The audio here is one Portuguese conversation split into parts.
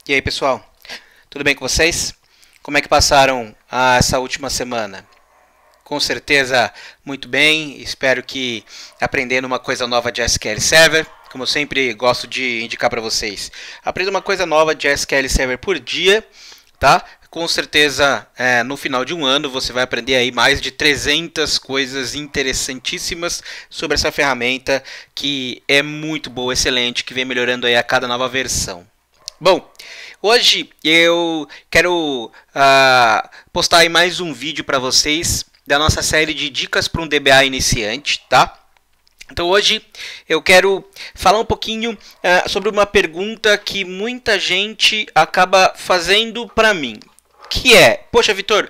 E aí, pessoal? Tudo bem com vocês? Como é que passaram essa última semana? Com certeza muito bem. Espero que aprendendo uma coisa nova de SQL Server, como eu sempre gosto de indicar para vocês. Aprenda uma coisa nova de SQL Server por dia, tá? Com certeza, no final de um ano, você vai aprender aí mais de 300 coisas interessantíssimas sobre essa ferramenta que é muito boa, excelente, que vem melhorando aí a cada nova versão. Bom, hoje eu quero postar aí mais um vídeo para vocês da nossa série de dicas para um DBA iniciante, tá? Então hoje eu quero falar um pouquinho sobre uma pergunta que muita gente acaba fazendo para mim, que é: poxa, Vitor,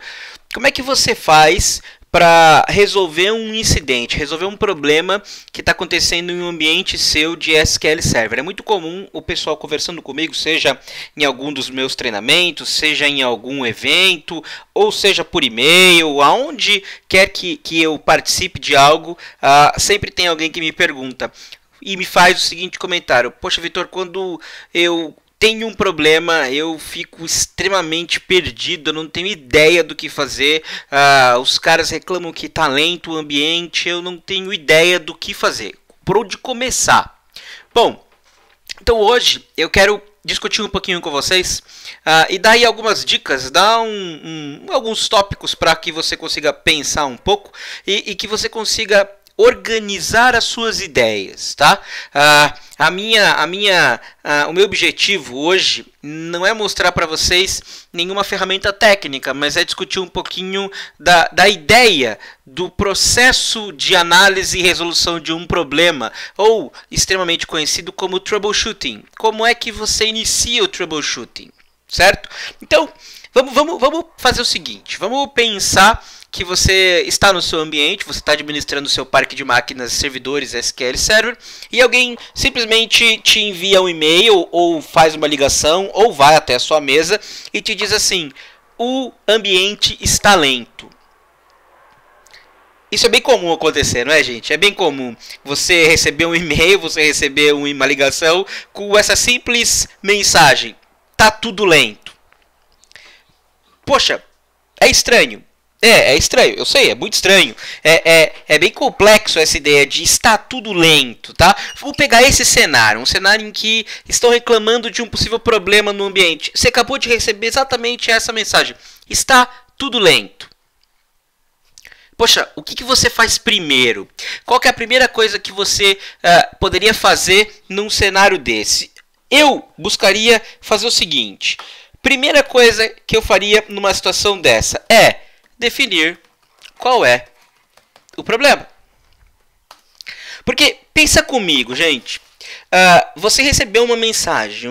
como é que você faz para resolver um incidente, resolver um problema que está acontecendo em um ambiente seu de SQL Server? É muito comum o pessoal conversando comigo, seja em algum dos meus treinamentos, seja em algum evento, ou seja por e-mail, aonde quer que eu participe de algo, sempre tem alguém que me pergunta e me faz o seguinte comentário: poxa, Vitor, quando eu tenho um problema, eu fico extremamente perdido, eu não tenho ideia do que fazer, os caras reclamam que tá lento o ambiente, eu não tenho ideia do que fazer, por onde começar. Bom, então hoje eu quero discutir um pouquinho com vocês e dar aí algumas dicas, dar alguns tópicos para que você consiga pensar um pouco e que você consiga organizar as suas ideias, tá? O meu objetivo hoje não é mostrar para vocês nenhuma ferramenta técnica, mas é discutir um pouquinho da ideia do processo de análise e resolução de um problema, ou extremamente conhecido como troubleshooting. Como é que você inicia o troubleshooting, certo? Então, vamos fazer o seguinte, vamos pensar que você está no seu ambiente, você está administrando o seu parque de máquinas e servidores SQL Server, e alguém simplesmente te envia um e-mail, ou faz uma ligação, ou vai até a sua mesa e te diz assim: o ambiente está lento. Isso é bem comum acontecer, não é, gente? É bem comum você receber um e-mail, você receber uma ligação com essa simples mensagem: tá tudo lento. Poxa, é estranho. É estranho, eu sei, é muito estranho. É bem complexo essa ideia de estar tudo lento, tá? Vou pegar esse cenário, um cenário em que estão reclamando de um possível problema no ambiente. Você acabou de receber exatamente essa mensagem: está tudo lento. Poxa, o que você faz primeiro? Qual que é a primeira coisa que você poderia fazer num cenário desse? Eu buscaria fazer o seguinte: primeira coisa que eu faria numa situação dessa é definir qual é o problema. Porque, pensa comigo, gente, você recebeu uma mensagem,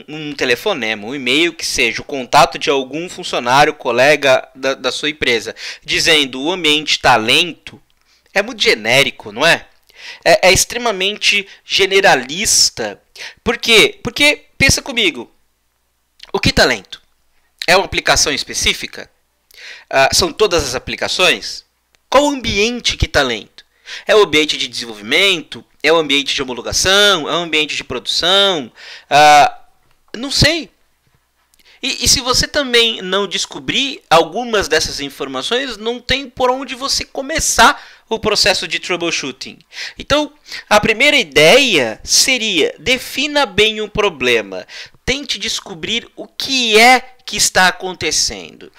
um telefonema, um e-mail, que seja o contato de algum funcionário, colega da sua empresa, dizendo o ambiente está lento. É muito genérico, não é? É extremamente generalista. Por quê? Porque, pensa comigo, o que está lento? É uma aplicação específica? São todas as aplicações? Qual o ambiente que está lento? É o ambiente de desenvolvimento? É o ambiente de homologação? É o ambiente de produção? Não sei. E se você também não descobrir algumas dessas informações, não tem por onde você começar o processo de troubleshooting. Então, a primeira ideia seria: defina bem o problema. Tente descobrir o que é que está acontecendo.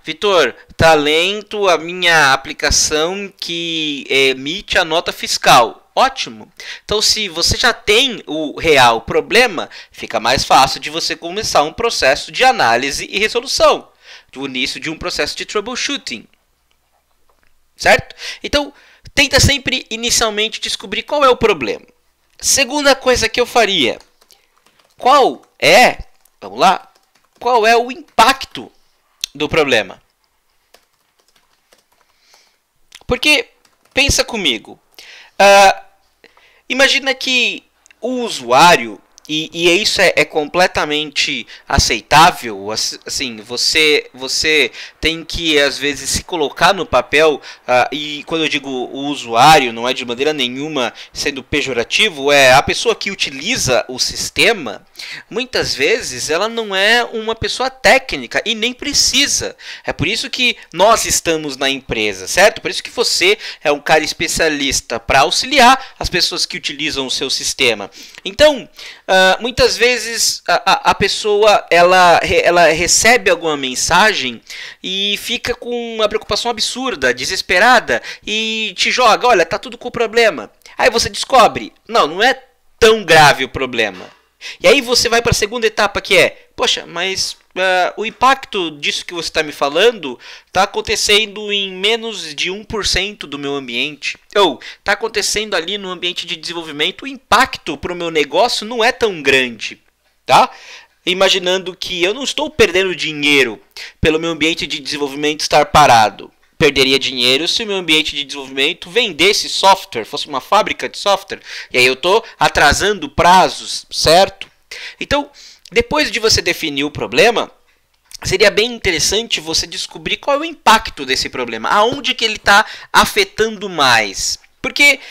Vitor, está lento a minha aplicação que emite a nota fiscal. Ótimo! Então, se você já tem o real problema, fica mais fácil de você começar um processo de análise e resolução, do início de um processo de troubleshooting. Certo? Então, tenta sempre inicialmente descobrir qual é o problema. Segunda coisa que eu faria: vamos lá, qual é o impacto do problema? Porque, pensa comigo, imagina que o usuário E isso é completamente aceitável. Assim, você tem que às vezes se colocar no papel, e quando eu digo o usuário, não é de maneira nenhuma sendo pejorativo, é a pessoa que utiliza o sistema. Muitas vezes ela não é uma pessoa técnica e nem precisa. É por isso que nós estamos na empresa, certo? Por isso que você é um cara especialista para auxiliar as pessoas que utilizam o seu sistema. Então, muitas vezes a pessoa ela recebe alguma mensagem e fica com uma preocupação absurda, desesperada, e te joga, olha, tá tudo com problema. Aí você descobre, não é tão grave o problema. E aí você vai para a segunda etapa, que é, poxa, mas o impacto disso que você está me falando está acontecendo em menos de 1% do meu ambiente. Ou está acontecendo ali no ambiente de desenvolvimento, o impacto para o meu negócio não é tão grande, tá? Imaginando que eu não estou perdendo dinheiro pelo meu ambiente de desenvolvimento estar parado. Perderia dinheiro se o meu ambiente de desenvolvimento vendesse software, fosse uma fábrica de software. E aí eu estou atrasando prazos, certo? Então, depois de você definir o problema, seria bem interessante você descobrir qual é o impacto desse problema, aonde que ele está afetando mais. Porque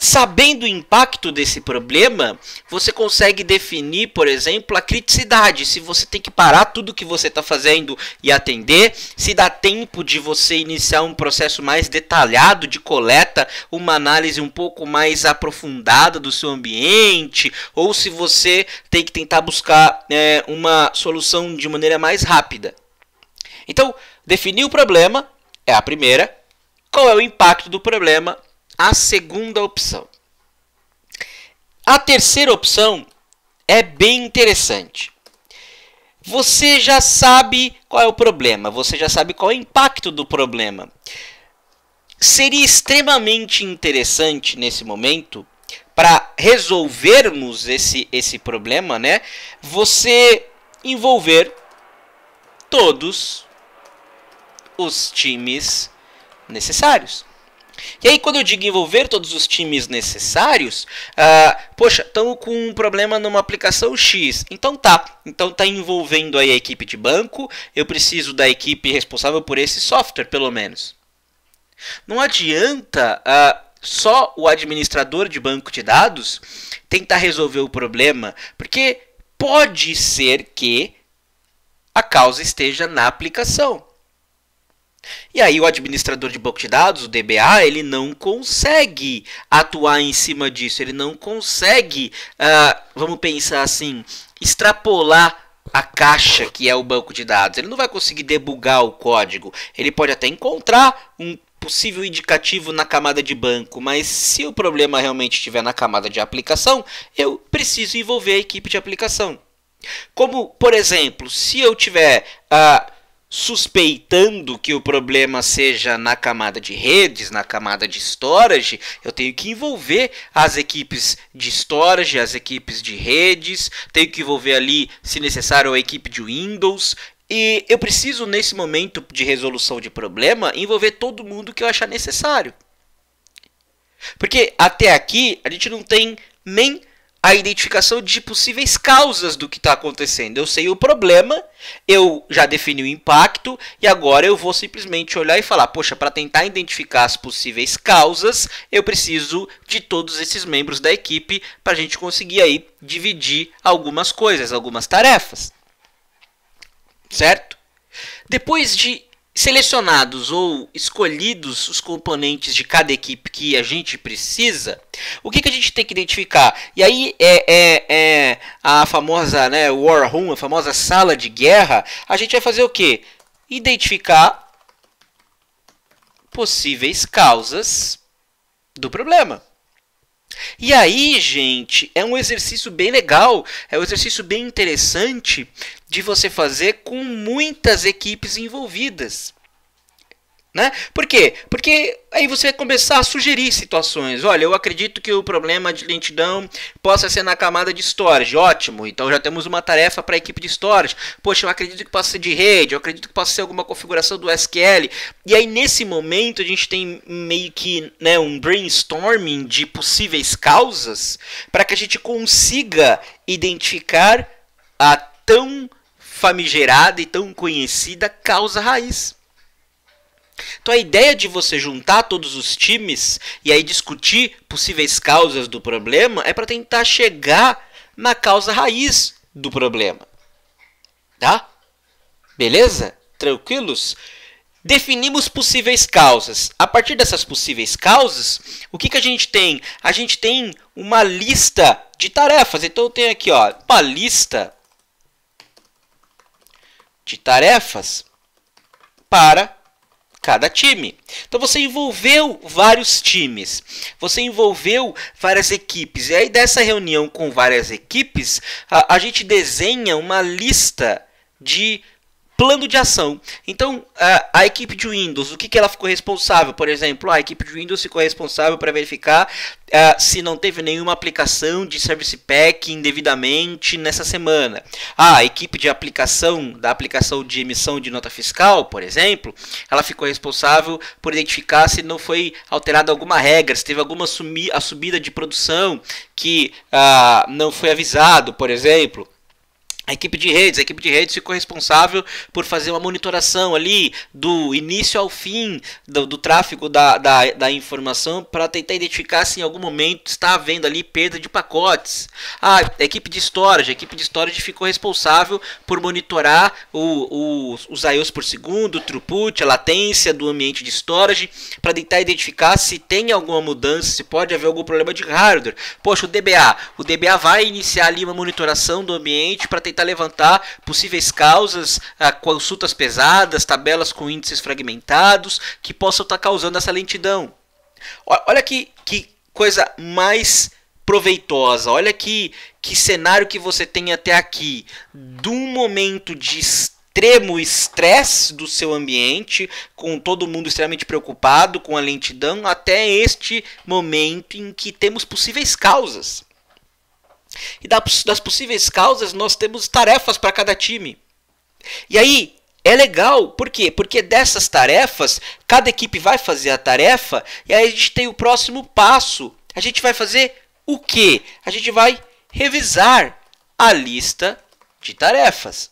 sabendo o impacto desse problema, você consegue definir, por exemplo, a criticidade. Se você tem que parar tudo que você está fazendo e atender, se dá tempo de você iniciar um processo mais detalhado de coleta, uma análise um pouco mais aprofundada do seu ambiente, ou se você tem que tentar buscar uma solução de maneira mais rápida. Então, definir o problema é a primeira. Qual é o impacto do problema? A segunda opção. A terceira opção é bem interessante. Você já sabe qual é o problema, você já sabe qual é o impacto do problema. Seria extremamente interessante nesse momento, para resolvermos esse problema, né, você envolver todos os times necessários. E aí, quando eu digo envolver todos os times necessários, poxa, estamos com um problema numa aplicação X. Então tá envolvendo aí a equipe de banco, eu preciso da equipe responsável por esse software, pelo menos. Não adianta só o administrador de banco de dados tentar resolver o problema, porque pode ser que a causa esteja na aplicação. E aí o administrador de banco de dados, o DBA, ele não consegue atuar em cima disso, ele não consegue, vamos pensar assim, extrapolar a caixa que é o banco de dados. Ele não vai conseguir debugar o código, ele pode até encontrar um possível indicativo na camada de banco, mas se o problema realmente estiver na camada de aplicação, eu preciso envolver a equipe de aplicação. Como, por exemplo, se eu tiver suspeitando que o problema seja na camada de redes, na camada de storage, eu tenho que envolver as equipes de storage, as equipes de redes, tenho que envolver ali, se necessário, a equipe de Windows. E eu preciso, nesse momento de resolução de problema, envolver todo mundo que eu achar necessário. Porque até aqui a gente não tem nem a identificação de possíveis causas do que está acontecendo. Eu sei o problema, eu já defini o impacto e agora eu vou simplesmente olhar e falar, poxa, para tentar identificar as possíveis causas, eu preciso de todos esses membros da equipe para a gente conseguir aí dividir algumas coisas, algumas tarefas. Certo? Depois de selecionados ou escolhidos os componentes de cada equipe que a gente precisa, o que a gente tem que identificar? E aí é a famosa, né, War Room, a famosa sala de guerra. A gente vai fazer o quê? Identificar possíveis causas do problema. E aí, gente, é um exercício bem legal, é um exercício bem interessante de você fazer com muitas equipes envolvidas. Né? Por quê? Porque aí você vai começar a sugerir situações. Olha, eu acredito que o problema de lentidão possa ser na camada de storage. Ótimo, então já temos uma tarefa para a equipe de storage. Poxa, eu acredito que possa ser de rede, eu acredito que possa ser alguma configuração do SQL. E aí nesse momento a gente tem meio que, né, um brainstorming de possíveis causas para que a gente consiga identificar a tão famigerada e tão conhecida causa raiz. Então a ideia de você juntar todos os times e aí discutir possíveis causas do problema é para tentar chegar na causa raiz do problema. Tá? Beleza? Tranquilos? Definimos possíveis causas. A partir dessas possíveis causas, o que a gente tem? A gente tem uma lista de tarefas. Então eu tenho aqui, ó, uma lista de tarefas para cada time. Então você envolveu vários times, você envolveu várias equipes, e aí dessa reunião com várias equipes, a gente desenha uma lista de plano de ação. Então, a equipe de Windows, o que ela ficou responsável? Por exemplo, a equipe de Windows ficou responsável para verificar se não teve nenhuma aplicação de Service Pack indevidamente nessa semana. A equipe de aplicação, da aplicação de emissão de nota fiscal, por exemplo, ela ficou responsável por identificar se não foi alterada alguma regra, se teve alguma subida de produção que não foi avisado, por exemplo. A equipe de redes ficou responsável por fazer uma monitoração ali do início ao fim do tráfego da informação para tentar identificar se em algum momento está havendo ali perda de pacotes. A equipe de storage ficou responsável por monitorar os IOs por segundo, o throughput, a latência do ambiente de storage para tentar identificar se tem alguma mudança, se pode haver algum problema de hardware. Poxa, o DBA vai iniciar ali uma monitoração do ambiente para tentar levantar possíveis causas, consultas pesadas, tabelas com índices fragmentados que possam estar causando essa lentidão. Olha que coisa mais proveitosa, olha que cenário que você tem até aqui, de um momento de extremo estresse do seu ambiente, com todo mundo extremamente preocupado com a lentidão, até este momento em que temos possíveis causas. E das possíveis causas nós temos tarefas para cada time. E aí é legal, por quê? Porque dessas tarefas, cada equipe vai fazer a tarefa e aí a gente tem o próximo passo. A gente vai fazer o quê? A gente vai revisar a lista de tarefas.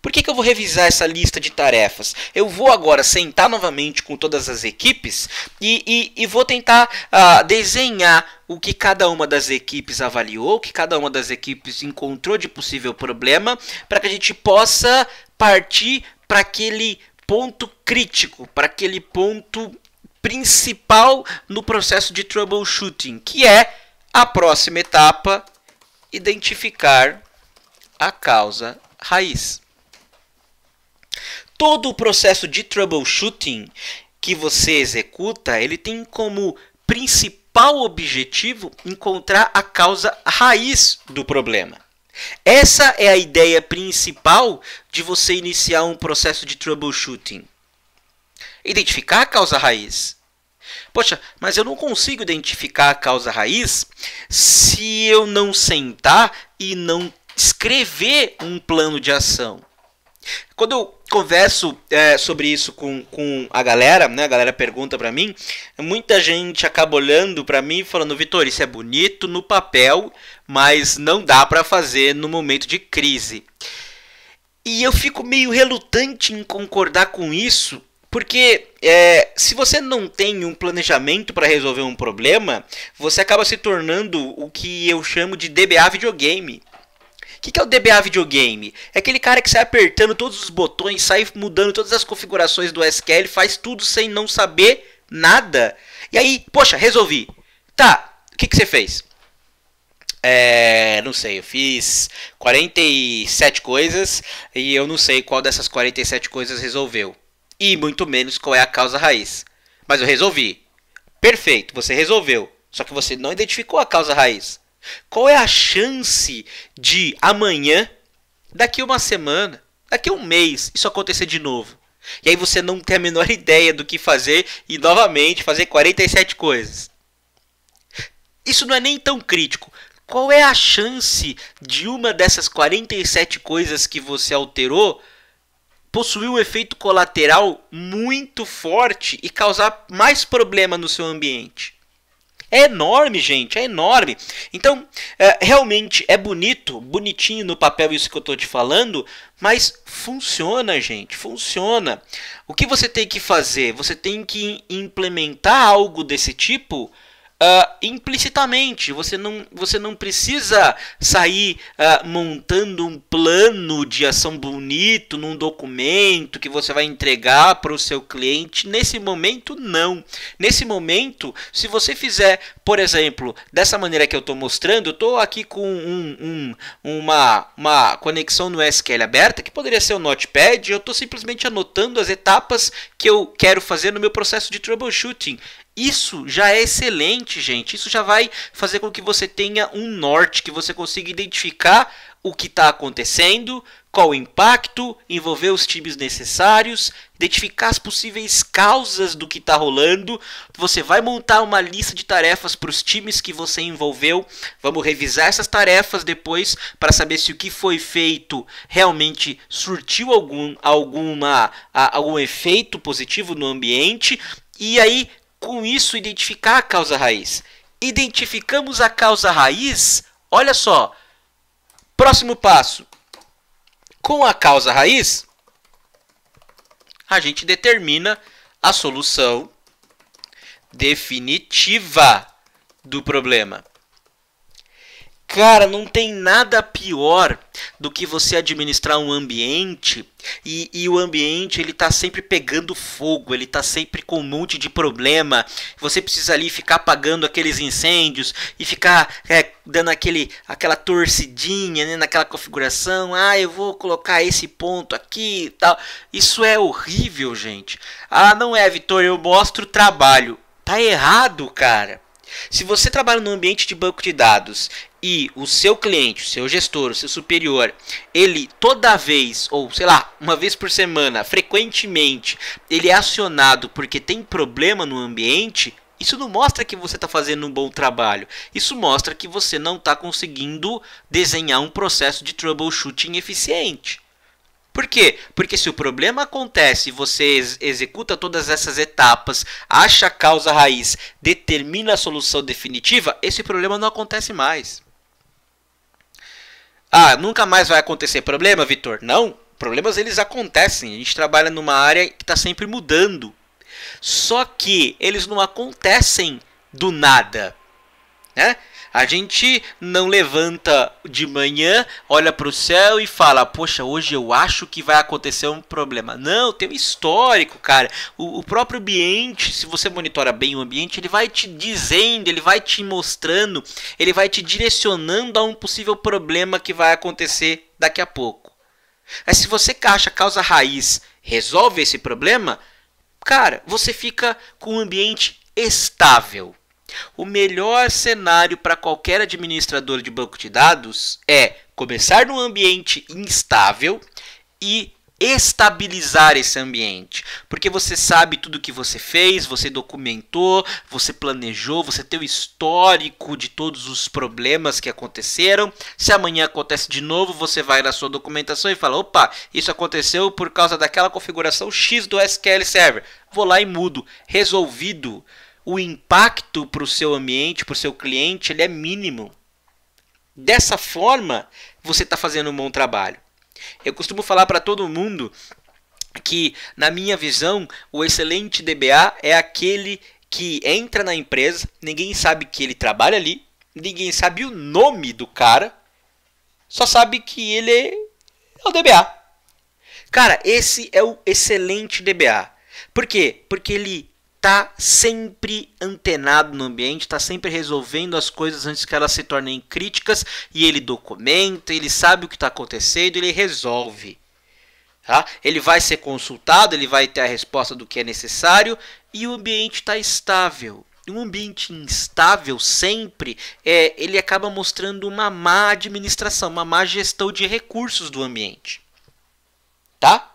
Por que eu vou revisar essa lista de tarefas? Eu vou agora sentar novamente com todas as equipes e vou tentar desenhar o que cada uma das equipes avaliou, o que cada uma das equipes encontrou de possível problema, para que a gente possa partir para aquele ponto crítico, para aquele ponto principal no processo de troubleshooting, que é a próxima etapa, identificar a causa raiz. Todo o processo de troubleshooting que você executa, ele tem como principal objetivo encontrar a causa raiz do problema. Essa é a ideia principal de você iniciar um processo de troubleshooting. Identificar a causa raiz. Poxa, mas eu não consigo identificar a causa raiz se eu não sentar e não escrever um plano de ação. Quando eu converso sobre isso com a galera, né, a galera pergunta pra mim, muita gente acaba olhando pra mim e falando: Vitor, isso é bonito no papel, mas não dá pra fazer no momento de crise. E eu fico meio relutante em concordar com isso, porque se você não tem um planejamento para resolver um problema, você acaba se tornando o que eu chamo de DBA videogame. O que é o DBA videogame? É aquele cara que sai apertando todos os botões, sai mudando todas as configurações do SQL, faz tudo sem não saber nada. E aí, poxa, resolvi. Tá, o que você fez? Não sei, eu fiz 47 coisas e eu não sei qual dessas 47 coisas resolveu. E muito menos qual é a causa raiz. Mas eu resolvi. Perfeito, você resolveu. Só que você não identificou a causa raiz. Qual é a chance de amanhã, daqui uma semana, daqui um mês, isso acontecer de novo? E aí você não tem a menor ideia do que fazer e novamente fazer 47 coisas. Isso não é nem tão crítico. Qual é a chance de uma dessas 47 coisas que você alterou possuir um efeito colateral muito forte e causar mais problema no seu ambiente? É enorme, gente, é enorme. Então, realmente é bonito, bonitinho no papel isso que eu estou te falando, mas funciona, gente, funciona. O que você tem que fazer? Você tem que implementar algo desse tipo implicitamente. Você não precisa sair montando um plano de ação bonito num documento que você vai entregar para o seu cliente. Nesse momento, não. Nesse momento, se você fizer, por exemplo, dessa maneira que eu estou mostrando, eu estou aqui com uma conexão no SQL aberta, que poderia ser o Notepad, eu estou simplesmente anotando as etapas que eu quero fazer no meu processo de troubleshooting. Isso já é excelente, gente. Isso já vai fazer com que você tenha um norte, que você consiga identificar o que está acontecendo, qual o impacto, envolver os times necessários, identificar as possíveis causas do que está rolando. Você vai montar uma lista de tarefas para os times que você envolveu. Vamos revisar essas tarefas depois para saber se o que foi feito realmente surtiu algum efeito positivo no ambiente. E aí, com isso, identificar a causa raiz. Identificamos a causa raiz, olha só. Próximo passo. Com a causa raiz, a gente determina a solução definitiva do problema. Cara, não tem nada pior do que você administrar um ambiente e o ambiente ele tá sempre pegando fogo, ele tá sempre com um monte de problema. Você precisa ali ficar apagando aqueles incêndios e ficar dando aquela torcidinha, né, naquela configuração. Ah, eu vou colocar esse ponto aqui e tal. Isso é horrível, gente. Ah, não é, Vitor, eu mostro o trabalho. Tá errado, cara. Se você trabalha num ambiente de banco de dados e o seu cliente, o seu gestor, o seu superior, ele toda vez, ou sei lá, uma vez por semana, frequentemente, ele é acionado porque tem problema no ambiente, isso não mostra que você está fazendo um bom trabalho. Isso mostra que você não está conseguindo desenhar um processo de troubleshooting eficiente. Por quê? Porque se o problema acontece e você executa todas essas etapas, acha a causa raiz, determina a solução definitiva, esse problema não acontece mais. Ah, nunca mais vai acontecer problema, Vitor? Não, problemas eles acontecem. A gente trabalha numa área que está sempre mudando. Só que eles não acontecem do nada, né? A gente não levanta de manhã, olha para o céu e fala, poxa, hoje eu acho que vai acontecer um problema. Não, tem um histórico, cara. O próprio ambiente, se você monitora bem o ambiente, ele vai te dizendo, ele vai te mostrando, ele vai te direcionando a um possível problema que vai acontecer daqui a pouco. Mas se você acha a causa raiz, resolve esse problema, cara, você fica com um ambiente estável. O melhor cenário para qualquer administrador de banco de dados é começar num ambiente instável e estabilizar esse ambiente, porque você sabe tudo que você fez, você documentou, você planejou, você tem o histórico de todos os problemas que aconteceram. Se amanhã acontece de novo, você vai na sua documentação e fala, opa, isso aconteceu por causa daquela configuração X do SQL Server, vou lá e mudo, resolvido. O impacto para o seu ambiente, para o seu cliente, ele é mínimo. Dessa forma, você está fazendo um bom trabalho. Eu costumo falar para todo mundo que, na minha visão, o excelente DBA é aquele que entra na empresa, ninguém sabe que ele trabalha ali, ninguém sabe o nome do cara, só sabe que ele é o DBA. Cara, esse é o excelente DBA. Por quê? Porque ele está sempre antenado no ambiente, está sempre resolvendo as coisas antes que elas se tornem críticas, e ele documenta, ele sabe o que está acontecendo, ele resolve. Tá? Ele vai ser consultado, ele vai ter a resposta do que é necessário, e o ambiente está estável. Um ambiente instável sempre, ele acaba mostrando uma má administração, uma má gestão de recursos do ambiente. Tá?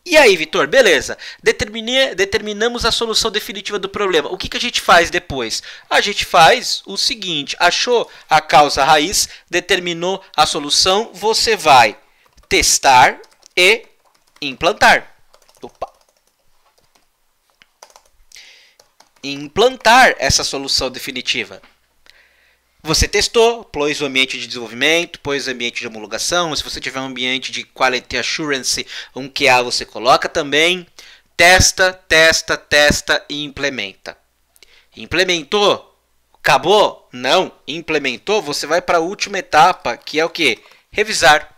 E aí, Vitor, beleza. Determinamos a solução definitiva do problema. O que a gente faz depois? A gente faz o seguinte: achou a causa raiz, determinou a solução, você vai testar e implantar. Opa. Implantar essa solução definitiva. Você testou, pôs o ambiente de desenvolvimento, pôs o ambiente de homologação. Se você tiver um ambiente de Quality Assurance, um QA, você coloca também. Testa, testa, testa e implementa. Implementou? Acabou? Não. Implementou? Você vai para a última etapa, que é o quê? Revisar.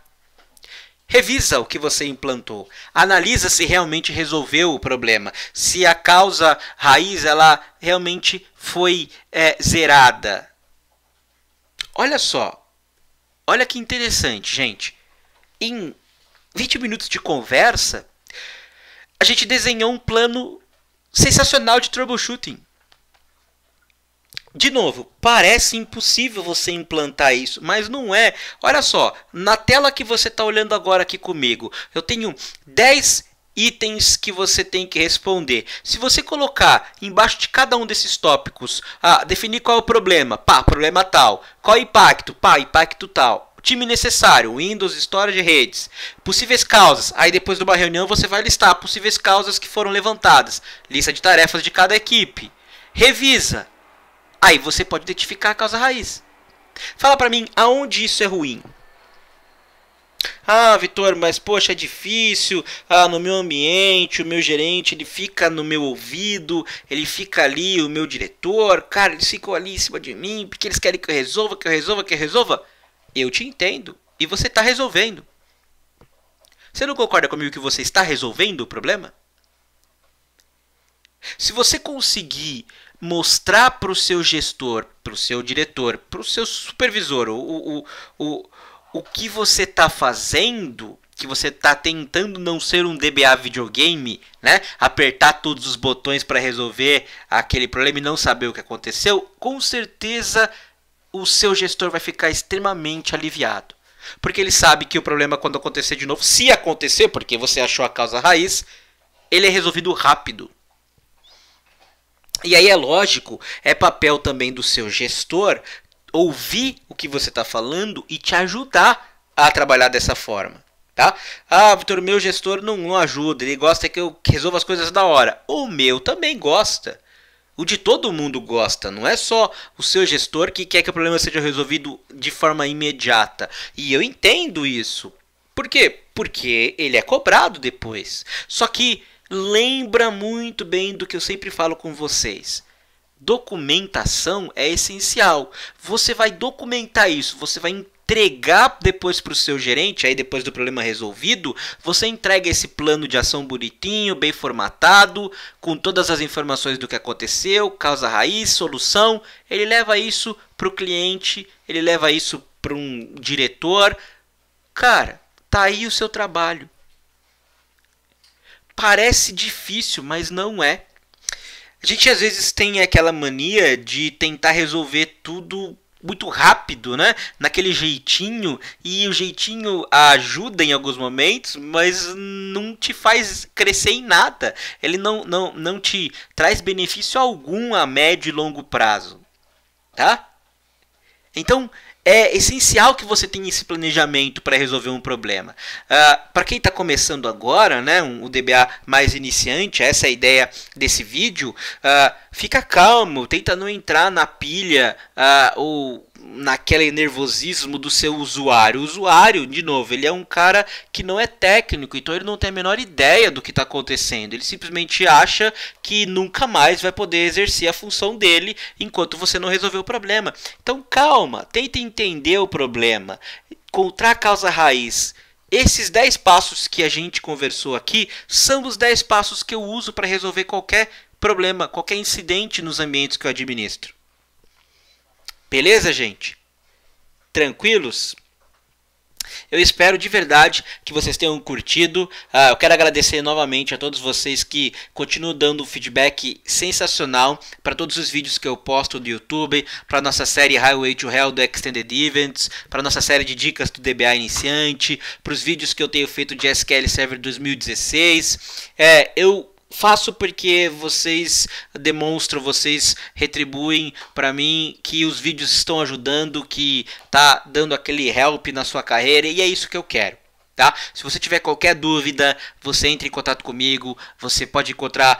Revisa o que você implantou. Analisa se realmente resolveu o problema. Se a causa raiz ela realmente foi zerada. Olha só, olha que interessante, gente. Em 20 minutos de conversa, a gente desenhou um plano sensacional de troubleshooting. De novo, parece impossível você implantar isso, mas não é. Olha só, na tela que você está olhando agora aqui comigo, eu tenho 10 itens que você tem que responder. Se você colocar embaixo de cada um desses tópicos, definir qual é o problema, problema tal. Qual é o impacto? Impacto tal. Time necessário, Windows, Storage, redes. Possíveis causas. Aí depois de uma reunião você vai listar possíveis causas que foram levantadas. Lista de tarefas de cada equipe. Revisa. Aí você pode identificar a causa raiz. Fala pra mim, aonde isso é ruim? Vitor, mas poxa, é difícil. No meu ambiente, o meu gerente, ele fica no meu ouvido, ele fica ali, o meu diretor, cara, eles ficam ali em cima de mim, porque eles querem que eu resolva, que eu resolva, que eu resolva. Eu te entendo. E você está resolvendo. Você não concorda comigo que você está resolvendo o problema? Se você conseguir mostrar para o seu gestor, para o seu diretor, para o seu supervisor, o que você está fazendo, que você está tentando não ser um DBA videogame, né? Apertar todos os botões para resolver aquele problema e não saber o que aconteceu, com certeza o seu gestor vai ficar extremamente aliviado. Porque ele sabe que o problema, quando acontecer de novo, se acontecer, porque você achou a causa raiz, ele é resolvido rápido. E aí é lógico, é papel também do seu gestor ouvir o que você está falando e te ajudar a trabalhar dessa forma. Tá? Vitor, meu gestor não ajuda, ele gosta que eu resolva as coisas da hora. O meu também gosta. O de todo mundo gosta, não é só o seu gestor que quer que o problema seja resolvido de forma imediata. E eu entendo isso. Por quê? Porque ele é cobrado depois. Só que lembra muito bem do que eu sempre falo com vocês. Documentação é essencial. Você vai documentar isso, você vai entregar depois para o seu gerente, aí depois do problema resolvido, você entrega esse plano de ação bonitinho, bem formatado, com todas as informações do que aconteceu, causa raiz, solução. Ele leva isso para o cliente, ele leva isso para um diretor. Cara, tá aí o seu trabalho. Parece difícil, mas não é. A gente às vezes tem aquela mania de tentar resolver tudo muito rápido, né? Naquele jeitinho, e o jeitinho ajuda em alguns momentos, mas não te faz crescer em nada. Ele não te traz benefício algum a médio e longo prazo, tá? Então, é essencial que você tenha esse planejamento para resolver um problema. Para quem está começando agora, né, o DBA mais iniciante, essa é a ideia desse vídeo, fica calmo, tenta não entrar na pilha ou naquele nervosismo do seu usuário. O usuário, de novo, ele é um cara que não é técnico, então ele não tem a menor ideia do que está acontecendo. Ele simplesmente acha que nunca mais vai poder exercer a função dele enquanto você não resolver o problema. Então calma, tenta entender o problema, encontrar a causa raiz. Esses 10 passos que a gente conversou aqui são os 10 passos que eu uso para resolver qualquer problema, qualquer incidente nos ambientes que eu administro. Beleza, gente? Tranquilos? Eu espero de verdade que vocês tenham curtido. Eu quero agradecer novamente a todos vocês que continuam dando feedback sensacional para todos os vídeos que eu posto do YouTube, para nossa série Highway to Hell do Extended Events, para nossa série de dicas do DBA iniciante, para os vídeos que eu tenho feito de SQL Server 2016. Eu faço porque vocês demonstram, vocês retribuem para mim que os vídeos estão ajudando, que tá dando aquele help na sua carreira, e é isso que eu quero. Tá? Se você tiver qualquer dúvida, você entre em contato comigo. Você pode encontrar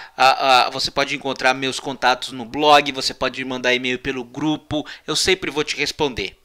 meus contatos no blog, você pode mandar e-mail pelo grupo, eu sempre vou te responder.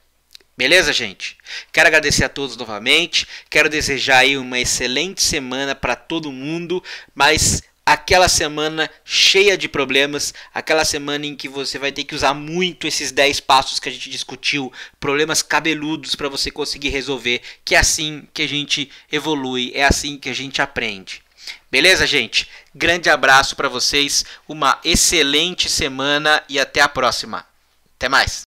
Beleza, gente? Quero agradecer a todos novamente, quero desejar aí uma excelente semana para todo mundo, mas aquela semana cheia de problemas, aquela semana em que você vai ter que usar muito esses 10 passos que a gente discutiu, problemas cabeludos para você conseguir resolver, que é assim que a gente evolui, é assim que a gente aprende. Beleza, gente? Grande abraço para vocês, uma excelente semana e até a próxima. Até mais!